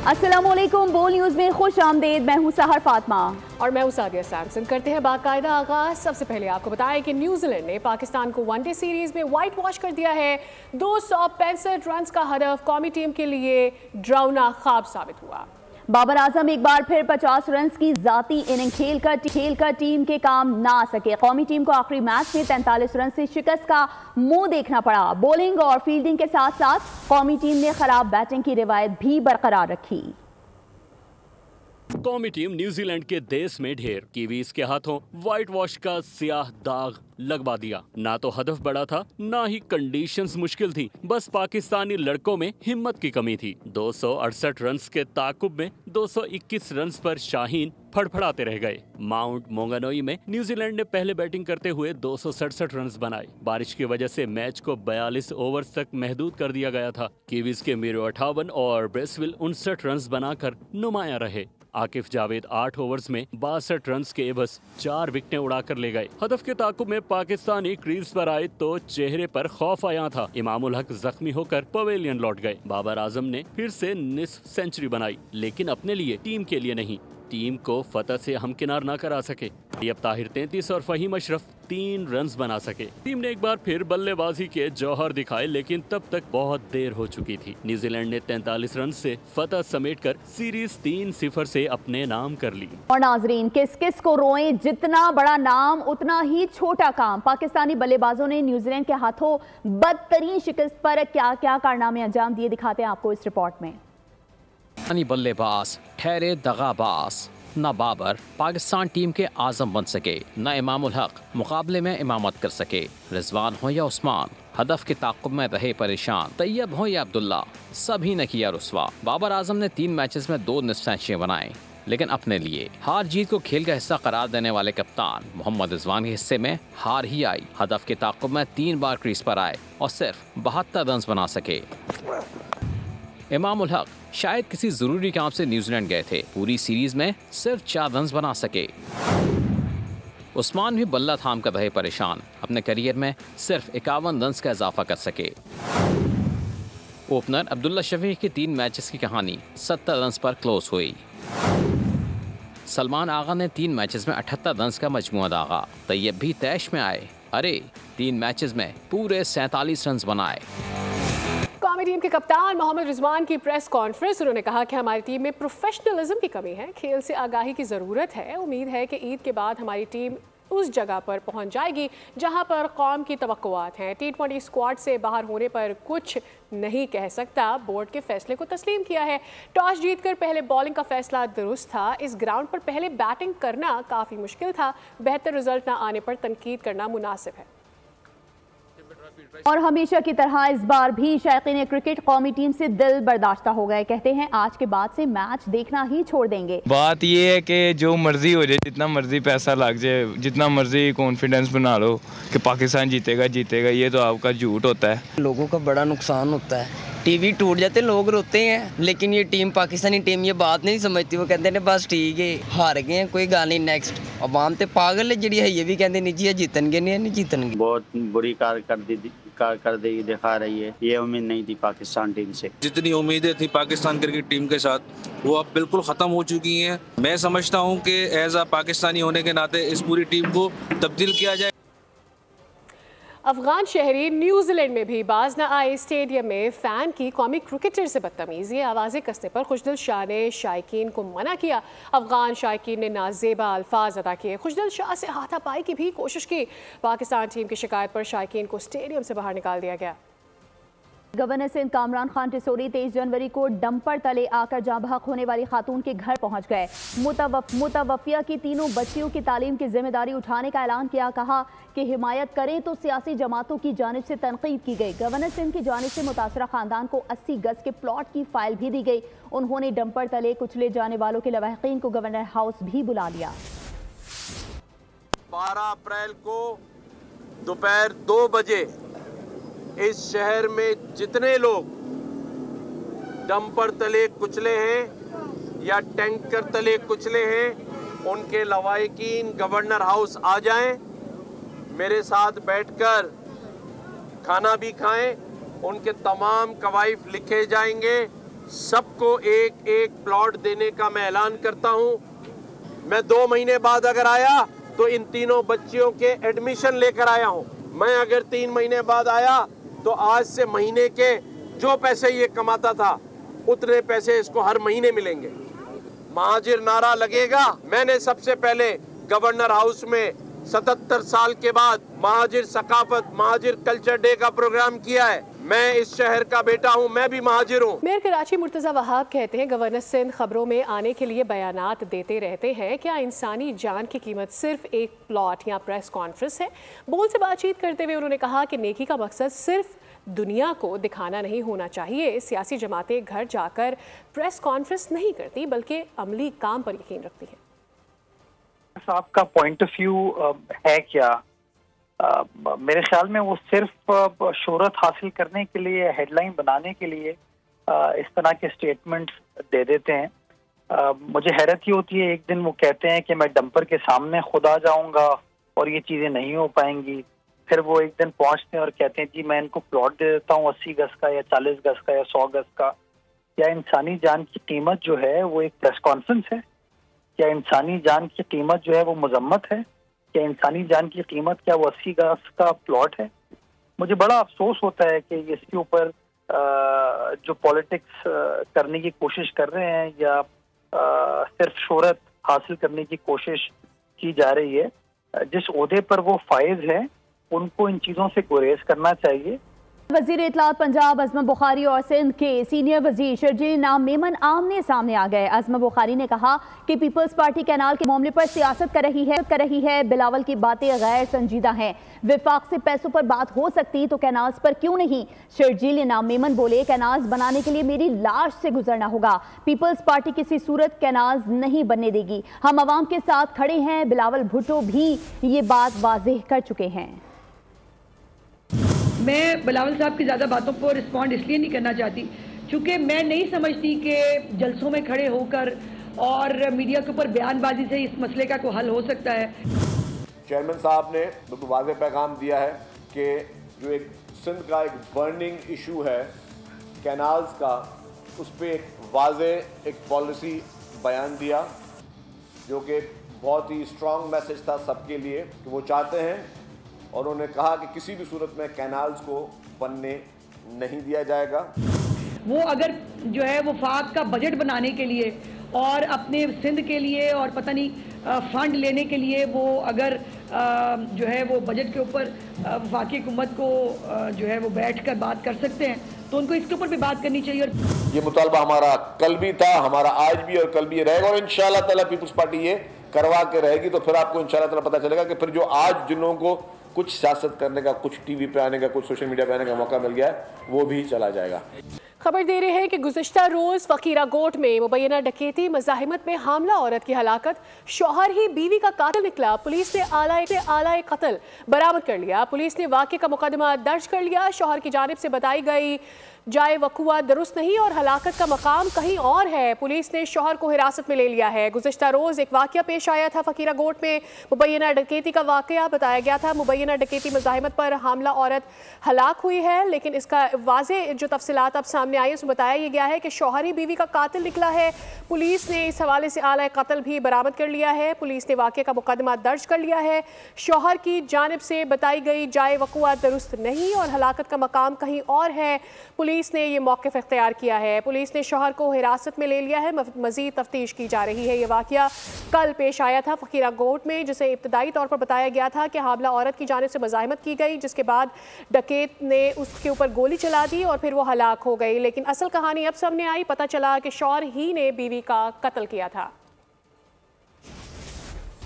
अस्सलामुअलैकुम, बोल न्यूज़ में खुश आमदेद। मैं हूँ सहर फातिमा और मैं हूँ सादिया सैमसन। करते हैं बाकायदा आगाज। सबसे पहले आपको बताएं कि न्यूजीलैंड ने पाकिस्तान को वनडे सीरीज में व्हाइट वॉश कर दिया है। 265 रन का हदफ कौमी टीम के लिए डरावना ख्वाब साबित हुआ। बाबर आजम एक बार फिर 50 रन की जाती इनिंग खेलकर टीम के काम ना आ सके। कौमी टीम को आखिरी मैच में 43 रन से शिकस्त का मुंह देखना पड़ा। बॉलिंग और फील्डिंग के साथ साथ कौमी टीम ने खराब बैटिंग की रिवायत भी बरकरार रखी। कौमी टीम न्यूजीलैंड के देश में ढेर। कीवीज के हाथों व्हाइट वॉश का स्याह दाग लगवा दिया। ना तो हदफ बड़ा था, ना ही कंडीशंस मुश्किल थी। बस पाकिस्तानी लड़कों में हिम्मत की कमी थी। 268 रन के ताकुब में 221 रन पर शाहीन फड़फड़ाते रह गए। माउंट मोंगानोई में न्यूजीलैंड ने पहले बैटिंग करते हुए 267 रन बनाए। बारिश की वजह से मैच को 42 ओवर्स तक महदूद कर दिया गया था। कीवीज के मीरो 58 और ब्रेसविल 59 रन बनाकर नुमाया रहे। आकिफ जावेद 8 ओवर्स में 62 रन के एवज 4 विकेटें उड़ाकर ले गए। हदफ के ताकुब में पाकिस्तानी क्रीज पर आए तो चेहरे पर खौफ आया था। इमामुल हक जख्मी होकर पवेलियन लौट गए। बाबर आजम ने फिर से निस्फ सेंचुरी बनाई, लेकिन अपने लिए, टीम के लिए नहीं। टीम को फतह से हमकिनार न करा सके। तैयब ताहिर 33 और फहीम अशरफ 3 रन बना सके। टीम ने एक बार फिर बल्लेबाजी के जौहर दिखाए, लेकिन तब तक बहुत देर हो चुकी थी। न्यूजीलैंड ने 43 रन से फतह समेटकर सीरीज 3-0 से अपने नाम कर ली। और नाजरीन, किस किस को रोएं, जितना बड़ा नाम उतना ही छोटा काम। पाकिस्तानी बल्लेबाजों ने न्यूजीलैंड के हाथों बदतरीन शिकस्त पर क्या क्या कारनामे अंजाम दिए, दिखाते हैं आपको इस रिपोर्ट में। बल्लेबाज ठहरे दगाबाज। न बाबर पाकिस्तान टीम के आजम बन सके, न इमामुल हक मुकाबले में इमामत कर सके। रिजवान हो या उस्मान हदफ के ताक़ुब में रहे परेशान। तैयब हो या अब्दुल्ला सभी ने किया रुस्वा। बाबर आजम ने 3 मैचेस में 2 निस्फ सेंचुरियां बनाए, लेकिन अपने लिए हार जीत को खेल का हिस्सा करार देने वाले कप्तान मोहम्मद रिजवान के हिस्से में हार ही आई। हदफ के ताक़ुब में 3 बार क्रीज पर आए और सिर्फ 72 रन बना सके। इमामुल हक शायद किसी जरूरी काम से न्यूजीलैंड गए थे। पूरी सीरीज में सिर्फ 4 रन बना सके। उस्मान भी बल्ला थाम कर रहे परेशान। अपने करियर में सिर्फ 51 रन का इजाफा कर सके। ओपनर अब्दुल्ला शफी की 3 मैचेस की कहानी 70 रन पर क्लोज हुई। सलमान आगा ने 3 मैचेस में 78 रन का मजमुआ दागा। तैयब भी तैश में आए। अरे 3 मैचेस में पूरे 47 रन बनाए। कौमी टीम के कप्तान मोहम्मद रिजवान की प्रेस कॉन्फ्रेंस। उन्होंने कहा कि हमारी टीम में प्रोफेशनलिज्म की कमी है, खेल से आगाही की ज़रूरत है। उम्मीद है कि ईद के बाद हमारी टीम उस जगह पर पहुंच जाएगी जहां पर कौम की तवक्कुआत हैं। T20 स्क्वाड से बाहर होने पर कुछ नहीं कह सकता। बोर्ड के फैसले को तस्लीम किया है। टॉस जीतकर पहले बॉलिंग का फैसला दुरुस्त था। इस ग्राउंड पर पहले बैटिंग करना काफ़ी मुश्किल था। बेहतर रिजल्ट ना आने पर तनकीद करना मुनासिब है। और हमेशा की तरह इस बार भी शायकीन क्रिकेट कौमी टीम से दिल बर्दाश्ता हो गए। कहते हैं आज के बाद से मैच देखना ही छोड़ देंगे। बात ये है कि जो मर्जी हो जाए, जितना मर्जी पैसा लग जाए, जितना मर्जी कॉन्फिडेंस बना लो कि पाकिस्तान जीतेगा, ये तो आपका झूठ होता है। लोगों का बड़ा नुकसान होता है। टीवी टूट जाते, लोग रोते हैं, लेकिन ये टीम, पाकिस्तानी टीम, ये बात नहीं समझती। वो कहते हैं बस ठीक है, हार गए हैं, कोई गल नहीं, नेक्स्ट। अवाम तो पागल है जी है, ये भी कहते नहीं जी जीतनगे, नहीं जीतनगे। बहुत बुरी कारकर्दगी दिखा रही है। ये उम्मीद नहीं थी पाकिस्तान टीम से। जितनी उम्मीदें थी पाकिस्तान क्रिकेट टीम के साथ, वो अब बिल्कुल ख़त्म हो चुकी हैं। मैं समझता हूँ कि एज अ पाकिस्तानी होने के नाते इस पूरी टीम को तब्दील किया जाए। अफगान शहरी न्यूजीलैंड में भी बाज न आए। स्टेडियम में फैन की कौमी क्रिकेटर से बदतमीजी, आवाज़ें कसने पर खुशदिल शाह ने शायकीन को मना किया। अफगान शायकीन ने नाजेबा अल्फाज अदा किए। खुशदिल शाह से हाथापाई की भी कोशिश की। पाकिस्तान टीम की शिकायत पर शायकीन को स्टेडियम से बाहर निकाल दिया गया। गवर्नर सिंध कामरान खान टिसोरी 23 जनवरी को डंपर तले आकर जाँ बहक होने वाली खातून के घर पहुंच गए। मुतवफ़िया की तीनों बच्चियों की तालीम की जिम्मेदारी उठाने का ऐलान किया। कहा कि हिमायत करें तो सियासी जमातों की जानिब से तनकीद की गई। गवर्नर सिंध की जानिब से मुतासरा खानदान को 80 गज के प्लॉट की फाइल भी दी गई। उन्होंने डंपर तले कुचले जाने वालों के लवाहिकीन को गवर्नर हाउस भी बुला लिया। 12 अप्रैल को दोपहर 2 बजे इस शहर में जितने लोग डंपर तले कुचले हैं या टैंकर तले कुचले हैं, उनके लवाहिकीन गवर्नर हाउस आ जाएं, मेरे साथ बैठकर खाना भी खाएं। उनके तमाम कवाइफ लिखे जाएंगे, सबको एक एक प्लॉट देने का मैं ऐलान करता हूं। मैं 2 महीने बाद अगर आया तो इन तीनों बच्चियों के एडमिशन लेकर आया हूं। मैं अगर 3 महीने बाद आया तो आज से महीने के जो पैसे ये कमाता था उतने पैसे इसको हर महीने मिलेंगे। महाजिर नारा लगेगा। मैंने सबसे पहले गवर्नर हाउस में 77 साल के बाद महाजिर सकाफत, महाजिर कल्चर डे का प्रोग्राम किया है। मैं इस शहर का बेटा हूं, मैं भी महाजिर हूं। मेयर कराची मुर्तज़ा वहाब कहते हैं गवर्नर सिंध खबरों में आने के लिए बयानात देते रहते हैं। क्या इंसानी जान की कीमत सिर्फ एक प्लॉट या प्रेस कॉन्फ्रेंस है? बोल से बातचीत करते हुए उन्होंने कहा कि नेकी का मकसद सिर्फ दुनिया को दिखाना नहीं होना चाहिए। सियासी जमातें घर जाकर प्रेस कॉन्फ्रेंस नहीं करती बल्कि अमली काम पर यकीन रखती हैं। आपका पॉइंट ऑफ व्यू है क्या? मेरे ख्याल में वो सिर्फ शोहरत हासिल करने के लिए, हेडलाइन बनाने के लिए इस तरह के स्टेटमेंट्स दे देते हैं। मुझे हैरत ही होती है, एक दिन वो कहते हैं कि मैं डंपर के सामने खुद आ जाऊंगा और ये चीज़ें नहीं हो पाएंगी। फिर वो एक दिन पहुंचते हैं और कहते हैं जी मैं इनको प्लॉट दे देता हूँ 80 गज का या 40 गज का या 100 गज का। क्या इंसानी जान की कीमत जो है वो एक प्रेस कॉन्फ्रेंस है? क्या इंसानी जान की कीमत जो है वो मजम्मत है? क्या इंसानी जान की कीमत क्या वो 80 गज का प्लॉट है? मुझे बड़ा अफसोस होता है कि इसके ऊपर जो पॉलिटिक्स करने की कोशिश कर रहे हैं या सिर्फ शोहरत हासिल करने की कोशिश की जा रही है। जिस ओहदे पर वो फाइज है उनको इन चीज़ों से गुरेज करना चाहिए। वज़ीर इत्तलात पंजाब अज़मा बुखारी और सिंध के सीनियर वज़ीर शर्जील नाम मेमन आमने सामने आ गए। अज़मा बुखारी ने कहा कि पीपल्स पार्टी कैनाल के मामले पर सियासत कर रही है। बिलावल की बातें गैर संजीदा हैं। विफाक से पैसों पर बात हो सकती तो कैनाल्स पर क्यों नहीं? शर्जील नाम मेमन बोले कैनाल्स बनाने के लिए मेरी लाश से गुजरना होगा। पीपल्स पार्टी किसी सूरत कैनाल्स नहीं बनने देगी। हम अवाम के साथ खड़े हैं। बिलावल भुट्टो भी ये बात वाज़ेह कर चुके हैं। मैं बिलावल साहब की ज़्यादा बातों को रिस्पॉन्ड इसलिए नहीं करना चाहती क्योंकि मैं नहीं समझती कि जलसों में खड़े होकर और मीडिया के ऊपर बयानबाजी से इस मसले का कोई हल हो सकता है। चेयरमैन साहब ने बिल्कुल वाज़ेह पैगाम दिया है कि जो एक सिंध का एक बर्निंग इशू है कैनाल्स का, उस पर एक वाज़ेह एक पॉलिसी बयान दिया जो कि बहुत ही स्ट्रॉन्ग मैसेज था सबके लिए कि वो चाहते हैं और उन्होंने कहा कि किसी भी सूरत में कैनाल्स को बनने नहीं दिया जाएगा। वो अगर जो है वो वफाक का बजट बनाने के लिए और अपने सिंध के लिए और पता नहीं फंड लेने के लिए वो अगर जो है वो बजट के ऊपर वफाकी हुकूमत को जो है वो बैठ कर बात कर सकते हैं तो उनको इसके ऊपर भी बात करनी चाहिए। और ये मुतालबा हमारा कल भी था, हमारा आज भी और कल भी ये रहेगा और इंशाअल्लाह ताला पीपल्स पार्टी ये करवा के रहेगी। तो फिर आपको इंशाअल्लाह ताला पता चलेगा कि फिर जो आज जिन लोगों को कुछ सियासत करने का, कुछ टीवी पे आने का, कुछ सोशल मीडिया पे आने का मौका मिल गया है वो भी चला जाएगा। खबर दे रहे हैं कि गुज़िश्ता रोज़ फकीरा गोट में मुबैना डकैती मज़ाहिमत में हामला औरत की हलाकत, शौहर ही बीवी का कातिल निकला। पुलिस ने आला कत्ल बरामद कर लिया। पुलिस ने वाक़े का मुकदमा दर्ज कर लिया। शौहर की जानिब से बताई गई जाए वकुआ दुरुस्त नहीं और हलाकत का मकाम कहीं और है। पुलिस ने शौहर को हिरासत में ले लिया है। गुज़िश्ता रोज़ एक वाक़या पेश आया था फकीरा गोट में, मुबैना डकैती का वाक़या बताया गया था। मुबैना डकैती मज़ाहिमत पर हामला औरत हलाक हुई है, लेकिन इसका वाज़ेह जो तफसीलात अब सामने आई उसमें बताया ये गया है कि शौहर ही बीवी का कातिल निकला है। पुलिस ने इस हवाले से आला कत्ल भी बरामद कर लिया है। पुलिस ने वाक़े का मुकदमा दर्ज कर लिया है। शौहर की जानिब से बताई गई जाए वकुआ दुरुस्त नहीं और हलाकत का मकाम कहीं और है। पुलिस ने ये मौक़िफ़ इख्तियार किया है। पुलिस ने शौहर को हिरासत में ले लिया है। मज़ीद तफ्तीश की जा रही है। ये वाक़या कल पेश आया था फकीरा गोट में, जिसे इब्तदाई तौर पर बताया गया था कि हामला औरत की जानिब से मज़ाहिमत की गई, जिसके बाद डकैत ने उसके ऊपर गोली चला दी और फिर वो हलाक हो गई। लेकिन असल कहानी अब सामने आई, पता चला कि शौहर ही ने बीवी का कत्ल किया था।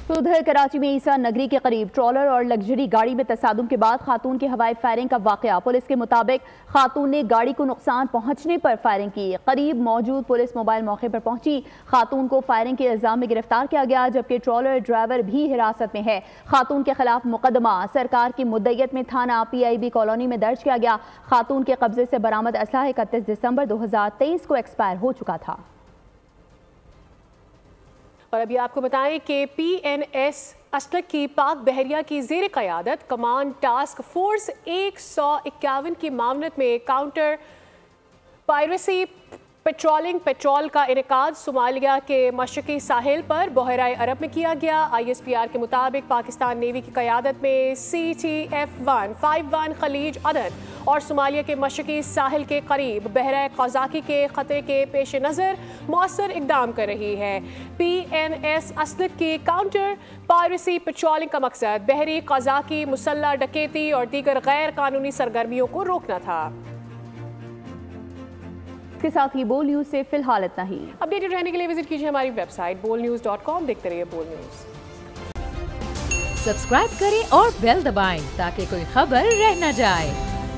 तो उधर कराची में ईसा नगरी के करीब ट्रॉलर और लग्जरी गाड़ी में तसादुम के बाद खातून की हवाई फायरिंग का वाकया। पुलिस के मुताबिक खातून ने गाड़ी को नुकसान पहुंचने पर फायरिंग की। करीब मौजूद पुलिस मोबाइल मौके पर पहुंची। खातून को फायरिंग के इल्जाम में गिरफ्तार किया गया, जबकि ट्रॉलर ड्राइवर भी हिरासत में है। खातून के खिलाफ मुकदमा सरकार की मुद्दत में थाना PIB कॉलोनी में दर्ज किया गया। खातून के कब्जे से बरामद असलाह 31 दिसंबर 2023 को एक्सपायर हो चुका था। और अभी आपको बताएं कि PNS असलक की पाक बहरिया की ज़ेर क़यादत कमांड टास्क फोर्स 151 की मामलत में काउंटर पायरेसी पेट्रोल का इनेकाद सोमालिया के मशरकी साहिल पर बहराए अरब में किया गया। ISPR के मुताबिक पाकिस्तान नेवी की क़यादत में CTF-151 खलीज अदन और सोमालिया के मशरकी साहिल के करीब बहराए क़ज़ाकी के ख़तरे के पेश नज़र मौसर इक़दाम कर रही है। PNS असलत की काउंटर पायरेसी पेट्रोलिंग का मकसद बहरी क़ज़ाकी मुसल्लह डकैती और दीगर गैर कानूनी सरगर्मियों को रोकना था। के साथ ही बोल न्यूज से फिलहाल इतना ही। अपडेटेड रहने के लिए विजिट कीजिए हमारी वेबसाइट bolnews.com। देखते रहिए बोल न्यूज। सब्सक्राइब करें और बेल दबाएं ताकि कोई खबर रह न जाए।